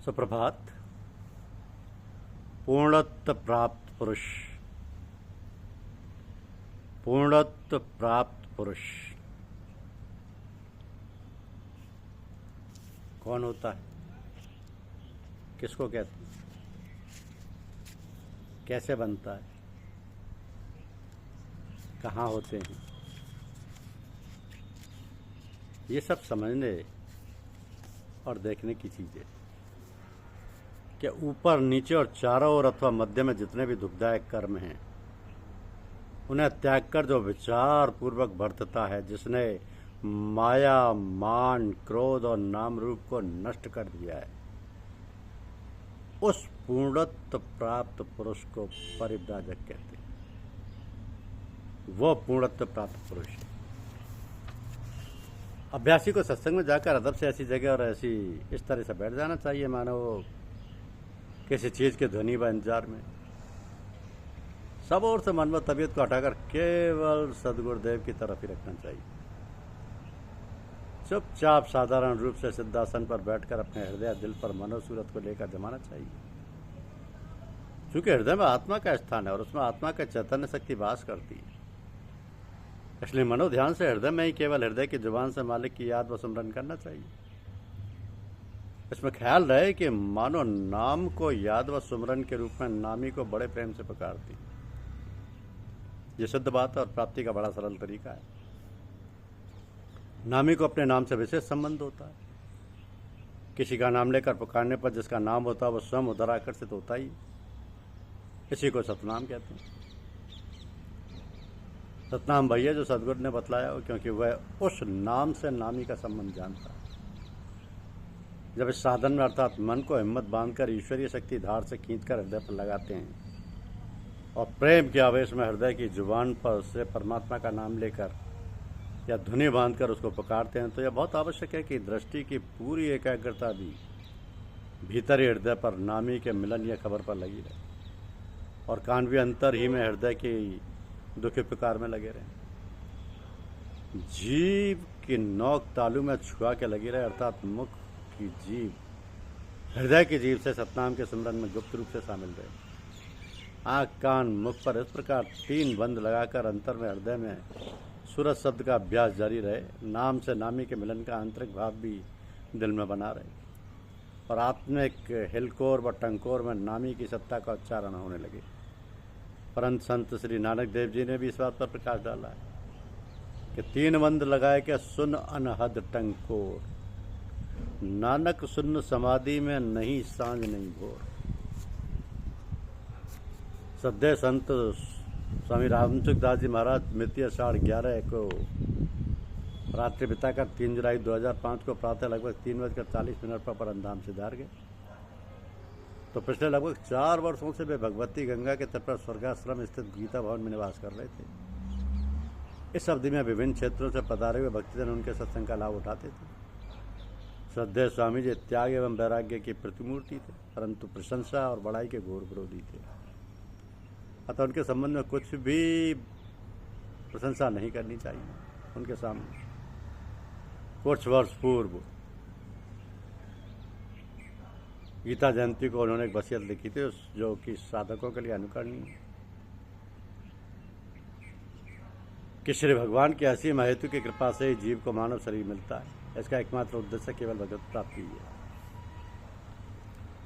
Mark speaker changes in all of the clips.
Speaker 1: सुप्रभात। पूर्णत्व प्राप्त पुरुष, पूर्णत्व प्राप्त पुरुष कौन होता है? किसको कहते हैं? कैसे बनता है? कहाँ होते हैं? ये सब समझने और देखने की चीज़ें कि ऊपर नीचे और चारों ओर अथवा मध्य में जितने भी दुखदायक कर्म हैं उन्हें त्याग कर जो विचार पूर्वक वर्तता है, जिसने माया, मान, क्रोध और नाम रूप को नष्ट कर दिया है, उस पूर्णत्व प्राप्त पुरुष को परिव्राजक कहते हैं। वो पूर्णत्व प्राप्त पुरुष है। अभ्यासी को सत्संग में जाकर अदब से ऐसी जगह और ऐसी इस तरह से बैठ जाना चाहिए मानो वो किसी चीज़ के ध्वनि व इंतजार में। सब ओर से मन व तबीयत को हटाकर केवल सदगुरुदेव की तरफ ही रखना चाहिए। चुपचाप साधारण रूप से सिद्धासन पर बैठकर अपने हृदय दिल पर मनोसूरत को लेकर जमाना चाहिए। क्योंकि हृदय में आत्मा का स्थान है और उसमें आत्मा का चैतन्य शक्ति वास करती है, इसलिए मनोध्यान से हृदय में ही केवल हृदय की जुबान से मालिक की याद व स्मरण करना चाहिए। इसमें ख्याल रहे कि मानो नाम को याद व सुमरन के रूप में नामी को बड़े प्रेम से पुकारती। ये सिद्ध बात और प्राप्ति का बड़ा सरल तरीका है। नामी को अपने नाम से विशेष संबंध होता है। किसी का नाम लेकर पुकारने पर जिसका नाम होता है वह स्वयं उधर आकर्षित होता ही। इसी को सतनाम कहते हैं। सतनाम भैया जो सदगुरु ने बतलाया हो, क्योंकि वह उस नाम से नामी का संबंध जानता है। जब इस साधन में अर्थात मन को हिम्मत बांधकर ईश्वरीय शक्ति धार से खींचकर हृदय पर लगाते हैं और प्रेम के आवेश में हृदय की जुबान पर से परमात्मा का नाम लेकर या धुनी बांधकर उसको पुकारते हैं, तो यह बहुत आवश्यक है कि दृष्टि की पूरी एकाग्रता भी भीतर ही हृदय पर नामी के मिलन या खबर पर लगी रहे और कान भी अंतर ही में हृदय की दुखी पुकार में लगे रहे। जीव की नोक तालू में छुआ के लगी रहे, अर्थात मुख की जीव हृदय की जीव से सतनाम के सिमरन में गुप्त रूप से शामिल रहे। आँख, कान, मुख पर इस प्रकार 3 बंद लगाकर अंतर में हृदय में सूरज शब्द का अभ्यास जारी रहे। नाम से नामी के मिलन का आंतरिक भाव भी दिल में बना रहे और आत्मिक हिलकोर व टंकोर में नामी की सत्ता का उच्चारण होने लगे। परंतु संत श्री नानक देव जी ने भी इस बात पर प्रकाश डाला है कि 3 बंद लगाए के सुन अनहद टंकोर, नानक सुन समाधि में नहीं सांझ नहीं भोर। सद्य संत स्वामी रामचंद्र दास जी महाराज मृत्यु 11:30 को रात्रि बिताकर 3 जुलाई 2005 को प्रातः लगभग 3:40 पर परमधाम सिधार गए। तो पिछले लगभग 4 वर्षों से वे भगवती गंगा के तट पर स्वर्गाश्रम स्थित गीता भवन में निवास कर रहे थे। इस अवधि में विभिन्न क्षेत्रों से पधारे हुए भक्तजन उनके सत्संग का लाभ उठाते थे। श्रद्धेय स्वामी जी त्याग एवं वैराग्य की प्रतिमूर्ति थे, परंतु प्रशंसा और बड़ाई के घोर विरोधी थे। अतः उनके संबंध में कुछ भी प्रशंसा नहीं करनी चाहिए। उनके सामने कुछ वर्ष पूर्व गीता जयंती को उन्होंने एक वसीयत लिखी थी जो कि साधकों के लिए अनुकरणीय है कि श्री भगवान की असीम हेतु की कृपा से ही जीव को मानव शरीर मिलता है। इसका एकमात्र उद्देश्य केवल भगवत प्राप्ति है।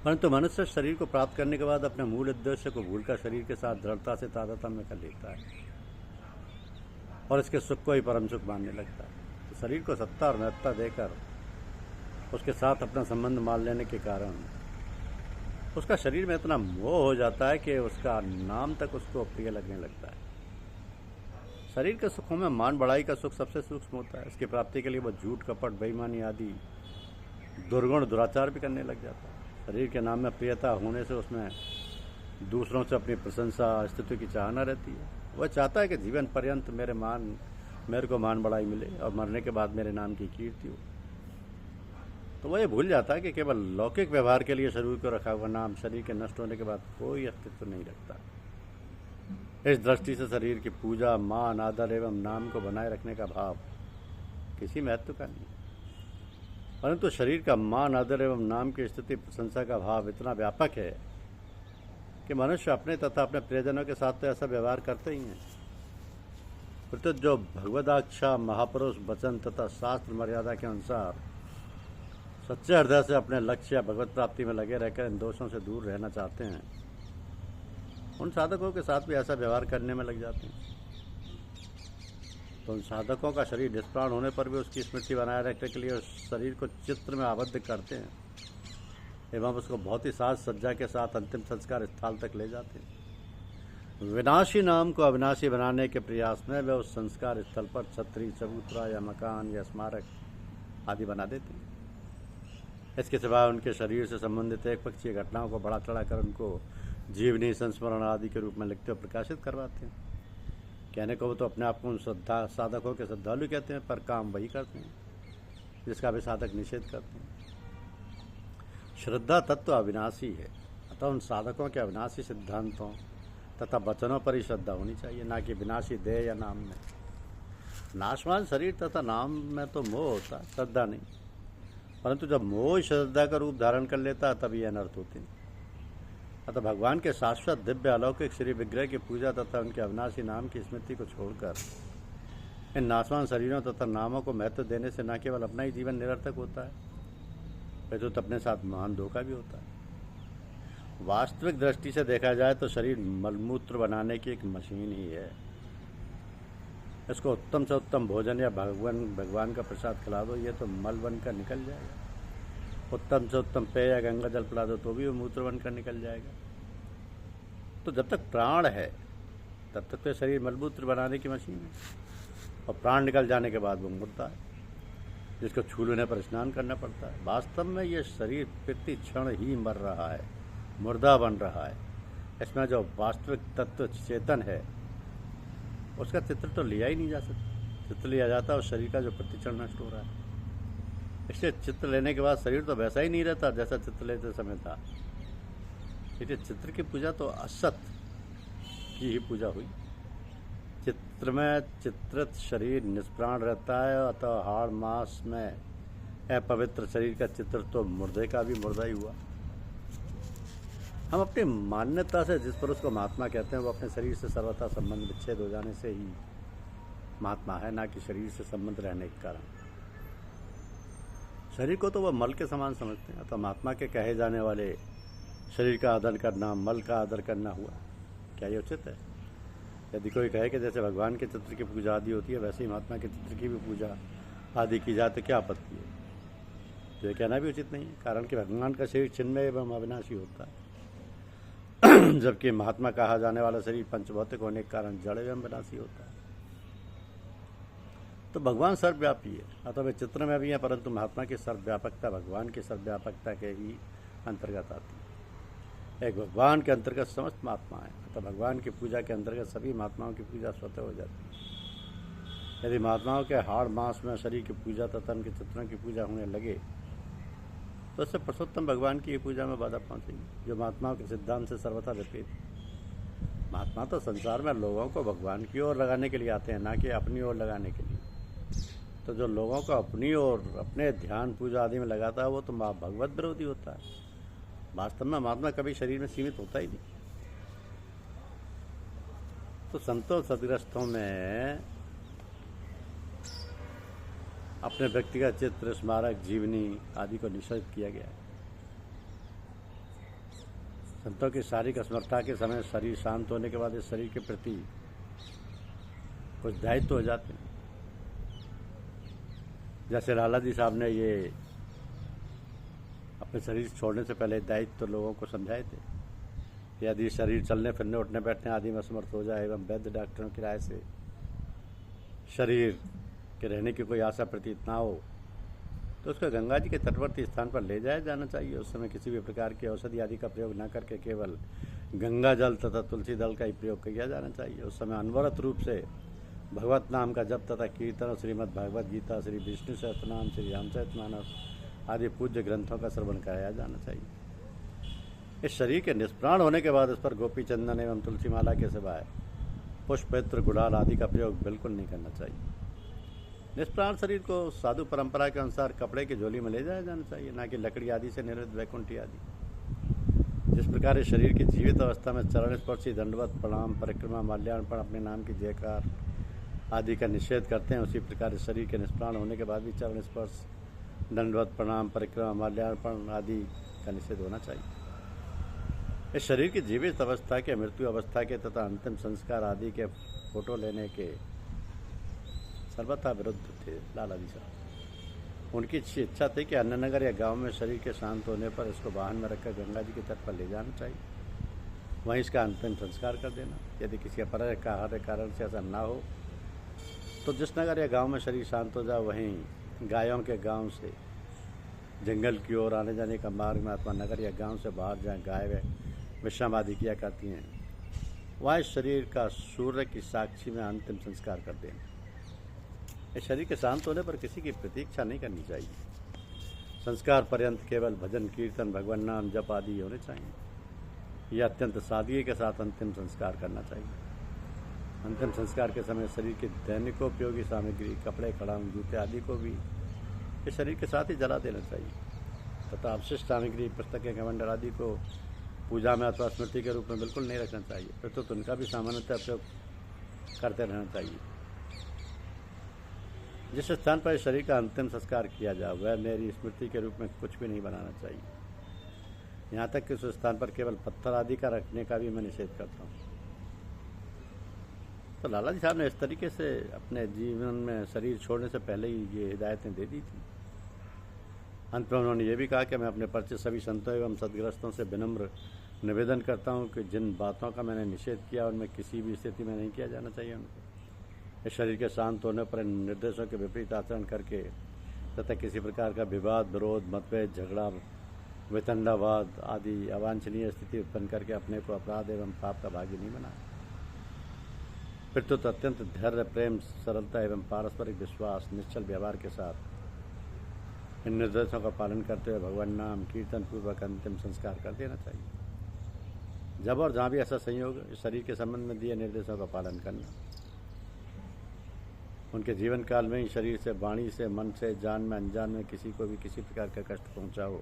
Speaker 1: परंतु मनुष्य शरीर को प्राप्त करने के बाद अपने मूल उद्देश्य को भूलकर शरीर के साथ दृढ़ता से तादात्म्य कर लेता है और इसके सुख को ही परम सुख मानने लगता है। तो शरीर को सत्ता और महत्ता देकर उसके साथ अपना संबंध मान लेने के कारण उसका शरीर में इतना मोह हो जाता है कि उसका नाम तक उसको प्रिय लगने लगता है। शरीर के सुखों में मान बढ़ाई का सुख सबसे सूक्ष्म होता है। इसकी प्राप्ति के लिए वह झूठ, कपट, बेईमानी आदि दुर्गुण, दुराचार भी करने लग जाता है। शरीर के नाम में प्रियता होने से उसमें दूसरों से अपनी प्रशंसा, स्थिति की चाहना रहती है। वह चाहता है कि जीवन पर्यंत मेरे को मान बढ़ाई मिले और मरने के बाद मेरे नाम की कीर्ति हो। तो वह ये भूल जाता है कि केवल लौकिक व्यवहार के लिए शरीर को रखा हुआ नाम शरीर के नष्ट होने के बाद कोई अस्तित्व नहीं रखता। इस दृष्टि से शरीर की पूजा, मान, आदर एवं नाम को बनाए रखने का भाव किसी महत्व का नहीं। परंतु शरीर का मान, आदर एवं नाम की स्थिति, प्रशंसा का भाव इतना व्यापक है कि मनुष्य अपने तथा अपने प्रियजनों के साथ तो ऐसा व्यवहार करते ही हैं, प्रत्युत जो भगवदाक्षा महापुरुष वचन तथा शास्त्र मर्यादा के अनुसार सच्चे हृदय से अपने लक्ष्य या भगवत प्राप्ति में लगे रहकर इन दोषों से दूर रहना चाहते हैं, उन साधकों के साथ भी ऐसा व्यवहार करने में लग जाते हैं। तो उन साधकों का शरीर निष्प्राण होने पर भी उसकी स्मृति बनाए रखने के लिए उस शरीर को चित्र में आबद्ध करते हैं एवं उसको बहुत ही साज सज्जा के साथ अंतिम संस्कार स्थल तक ले जाते हैं। विनाशी नाम को अविनाशी बनाने के प्रयास में वे उस संस्कार स्थल पर छतरी, चबूतरा या मकान या स्मारक आदि बना देते हैं। इसके सिवाय उनके शरीर से संबंधित एक पक्षीय घटनाओं को बढ़ा चढ़ाकर उनको जीवनी, संस्मरण आदि के रूप में लिखते हुए प्रकाशित करवाते हैं। कहने को तो अपने आप को उन साधकों के श्रद्धालु कहते हैं, पर काम वही करते हैं जिसका भी साधक निषेध करते हैं। श्रद्धा तत्व अविनाशी है, अतः उन साधकों के अविनाशी सिद्धांतों तथा वचनों पर ही श्रद्धा होनी चाहिए, ना कि विनाशी देह या नाम में। नाशवान शरीर तथा नाम में तो मोह होता है, श्रद्धा नहीं। परंतु जब मोह श्रद्धा का रूप धारण कर लेता है तब ये अनर्थ होते हैं। अतः भगवान के शाश्वत दिव्य अलौकिक श्री विग्रह की पूजा तथा उनके अविनाशी नाम की स्मृति को छोड़कर इन नाशवान शरीरों तथा नामों को महत्व देने से न केवल अपना ही जीवन निरर्थक होता है, तो अपने साथ महान धोखा भी होता है। वास्तविक दृष्टि से देखा जाए तो शरीर मलमूत्र बनाने की एक मशीन ही है। इसको उत्तम से उत्तम भोजन या भगवान का प्रसाद खिला दो, ये तो मल बनकर निकल जाएगा। उत्तम से उत्तम पेय या गंगा जल पिला दो तो भी वो मूत्र बनकर निकल जाएगा। तो जब तक प्राण है तब तक तो शरीर मलमूत्र बनाने की मशीन है, और प्राण निकल जाने के बाद वो मुर्दा है जिसको छू लेने पर स्नान करना पड़ता है। वास्तव में ये शरीर प्रति क्षण ही मर रहा है, मुर्दा बन रहा है। इसमें जो वास्तविक तत्व चेतन है उसका चित्र तो लिया ही नहीं जा सकता। चित्र लिया जाता है उस शरीर का जो प्रतिक्षण नष्ट हो रहा है। इसलिए चित्र लेने के बाद शरीर तो वैसा ही नहीं रहता जैसा चित्र लेते समय था। इसलिए चित्र की पूजा तो असत की ही पूजा हुई। चित्र में चित्रित शरीर निष्प्राण रहता है, अतः हाड़ मांस में अपवित्र शरीर का चित्र तो मुर्दे का भी मुर्दा ही हुआ। हम अपनी मान्यता से जिस पुरुष को महात्मा कहते हैं वो अपने शरीर से सर्वथा संबंध विच्छेद हो जाने से ही महात्मा है, ना कि शरीर से संबंध रहने के कारण। शरीर को तो वह मल के समान समझते हैं, अतः महात्मा के कहे जाने वाले शरीर का आदर करना मल का आदर करना हुआ। क्या ये उचित है? यदि कोई कहे कि जैसे भगवान के चित्र की पूजा आदि होती है वैसे ही महात्मा के चित्र की भी पूजा आदि की जाए तो क्या आपत्ति है? तो ये कहना भी उचित नहीं है, कारण कि भगवान का शरीर चिन्मय एवं अविनाशी होता है, जबकि महात्मा कहा जाने वाला शरीर पंचभौतिक होने के कारण जड़ एवं विनाशी होता है। तो भगवान सर्वव्यापी है, अतः वे चित्र में भी हैं, परंतु महात्मा की सर्वव्यापकता भगवान की सर्वव्यापकता के ही अंतर्गत आती है। एक भगवान के अंतर्गत समस्त महात्मा है, अतः भगवान की पूजा के अंतर्गत सभी महात्माओं की पूजा स्वतः हो जाती है। यदि महात्माओं के हाड़ मांस में शरीर की पूजा तथा उनके चित्रों की पूजा होने लगे तो उससे पुरुषोत्तम भगवान की पूजा में बाधा पहुंचेगी, जो महात्माओं के सिद्धांत से सर्वथा विपरीत। महात्मा तो संसार में लोगों को भगवान की ओर लगाने के लिए आते हैं, ना कि अपनी ओर लगाने के लिए। तो जो लोगों को अपनी ओर अपने ध्यान पूजा आदि में लगाता है वो तो भगवत विरोधी होता है। वास्तव में महात्मा कभी शरीर में सीमित होता ही नहीं। तो संतों सदग्रस्तों में अपने व्यक्तिगत चित्र, स्मारक, जीवनी आदि को निषेध किया गया है। संतों की शारीरिक असमर्थता के समय शरीर शांत होने के बाद इस शरीर के प्रति कुछ दायित्व हो जाते हैं। जैसे लाला जी साहब ने ये अपने शरीर छोड़ने से पहले दायित्व तो लोगों को समझाए थे। यदि शरीर चलने फिरने उठने बैठने आदि में असमर्थ हो जाए एवं वैद्य डॉक्टरों की राय से शरीर के रहने की कोई आशा प्रतीत ना हो तो उसको गंगा जी के तटवर्ती स्थान पर ले जाया जाना चाहिए। उस समय किसी भी प्रकार की औषधि आदि का प्रयोग न करके केवल गंगा जल तथा तुलसी दल का ही प्रयोग किया जाना चाहिए। उस समय अनवरत रूप से भगवत नाम का जप तथा कीर्तन, श्रीमद् भागवत गीता, श्री विष्णु सहस्त्रनाम, श्री रामचरितमानस आदि पूज्य ग्रंथों का श्रवण कराया जाना चाहिए। इस शरीर के निष्प्राण होने के बाद इस पर गोपी चंदन एवं तुलसी माला के सिवाय पुष्प, इत्र, गुड़ाल आदि का प्रयोग बिल्कुल नहीं करना चाहिए। निष्प्राण शरीर को साधु परंपरा के अनुसार कपड़े की झोली में ले जाया जाना चाहिए, ना कि लकड़ी आदि से निर्मित वैकुंठी आदि। जिस प्रकार इस शरीर की जीवित अवस्था में चरण स्पर्शी दंडवत प्रणाम परिक्रमा माल्यार्पण अपने नाम की जयकार आदि का निषेध करते हैं, उसी प्रकार इस शरीर के निष्प्राण होने के बाद भी चरण स्पर्श दंडवत प्रणाम परिक्रमा माल्यार्पण आदि का निषेध होना चाहिए। इस शरीर की जीवित अवस्था के, मृत्यु अवस्था के तथा अंतिम संस्कार आदि के फोटो लेने के सर्वथा विरुद्ध थे लाला जी साहब। उनकी अच्छी इच्छा थी कि अन्य नगर या गांव में शरीर के शांत होने पर इसको वाहन में रखकर गंगा जी के तट पर ले जाना चाहिए, वहीं इसका अंतिम संस्कार कर देना। यदि किसी अपरिहार्य कारण से ऐसा ना हो तो जिस नगर या गांव में शरीर शांत हो जाए वहीं गायों के गांव से जंगल की ओर आने जाने का मार्ग में अथवा नगर या गांव से बाहर जहाँ गाय विश्राम आदि किया करती हैं, वहाँ इस शरीर का सूर्य की साक्षी में अंतिम संस्कार कर देना। इस शरीर के शांत होने पर किसी की प्रतीक्षा नहीं करनी चाहिए। संस्कार पर्यंत केवल भजन कीर्तन भगवान नाम जप आदि होने चाहिए। यह अत्यंत सादगी के साथ अंतिम संस्कार करना चाहिए। अंतिम संस्कार के समय शरीर की दैनिकोपयोगी सामग्री कपड़े खड़ाऊं जूते आदि को भी इस शरीर के साथ ही जला देना चाहिए तथा अवशिष्ट सामग्री पुस्तकें कमंडल आदि को पूजा में अथवा स्मृति के रूप में बिल्कुल नहीं रखना चाहिए, फिर तो उनका भी सामान्यतः उपयोग करते रहना चाहिए। जिस स्थान पर इस शरीर का अंतिम संस्कार किया जाए वह मेरी स्मृति के रूप में कुछ भी नहीं बनाना चाहिए। यहाँ तक कि उस स्थान पर केवल पत्थर आदि का रखने का भी मैं निषेध करता हूँ। तो लाला जी साहब ने इस तरीके से अपने जीवन में शरीर छोड़ने से पहले ही ये हिदायतें दे दी थी। अंत में उन्होंने ये भी कहा कि मैं अपने परिचित सभी संतों एवं सदग्रस्तों से विनम्र निवेदन करता हूँ कि जिन बातों का मैंने निषेध किया उनमें किसी भी स्थिति में नहीं किया जाना चाहिए। उनको इस शरीर के शांत होने पर इन निर्देशों के विपरीत आचरण करके तथा किसी प्रकार का विवाद विरोध मतभेद झगड़ा वितंडावाद आदि अवांछनीय स्थिति उत्पन्न करके अपने को अपराध एवं पाप का भागी नहीं बनाए। फिर तो अत्यंत धैर्य प्रेम सरलता एवं पारस्परिक विश्वास निश्चल व्यवहार के साथ इन निर्देशों का पालन करते हुए भगवान नाम कीर्तन पूर्वक अंतिम संस्कार कर देना चाहिए। जब और जहाँ भी ऐसा संयोग इस शरीर के संबंध में दिए निर्देशों का पालन करना। उनके जीवन काल में ही शरीर से वाणी से मन से जान में अनजान में किसी को भी किसी प्रकार का कष्ट पहुँचा हो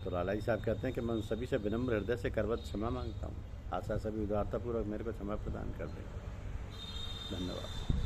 Speaker 1: तो लाला जी साहब कहते हैं कि मैं उन सभी से विनम्र हृदय से करवत क्षमा मांगता हूँ। आशा सभी उदारतापूर्वक मेरे को क्षमा प्रदान कर दें। धन्यवाद।